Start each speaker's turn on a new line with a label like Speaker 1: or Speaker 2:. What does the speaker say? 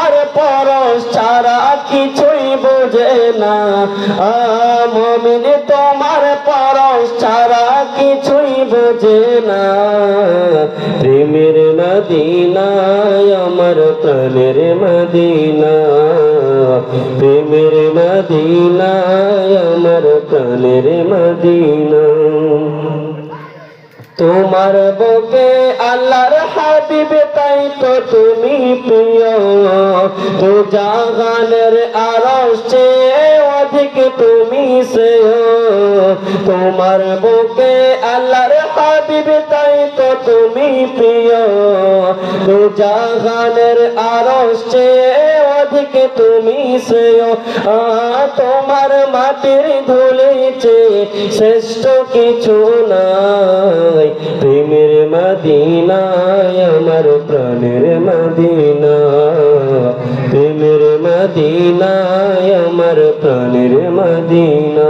Speaker 1: আর পরশ ছাড়া কিছুই বোঝে না। মুমিন তোমার পরশ ছাড়া কিছুই বোঝে না। প্রেমের মদিনায় আমার প্রাণের মদিনা, প্রেমের মদিনায় আমার প্রাণের মদিনা। তোমার বুকে আল্লাহর হাবিব তাই তো তুমি প্রিয়, তো জাহানের আরশ চেয়ে অধিক তুমি শ্রেয়। তোমার বুকে আল্লাহর হাবিব তাই তো তুমি প্রিয়, তো জাহানের আরশ চেয়ে অধিক তুমি শ্রেয়। তোমার মাটির ধুলিতে শ্রেষ্ঠ কিছু নাই। প্রেমের মদিনায় আমার প্রাণের মদিনা, প্রেমের মদিনায় আমার প্রাণের মদিনা।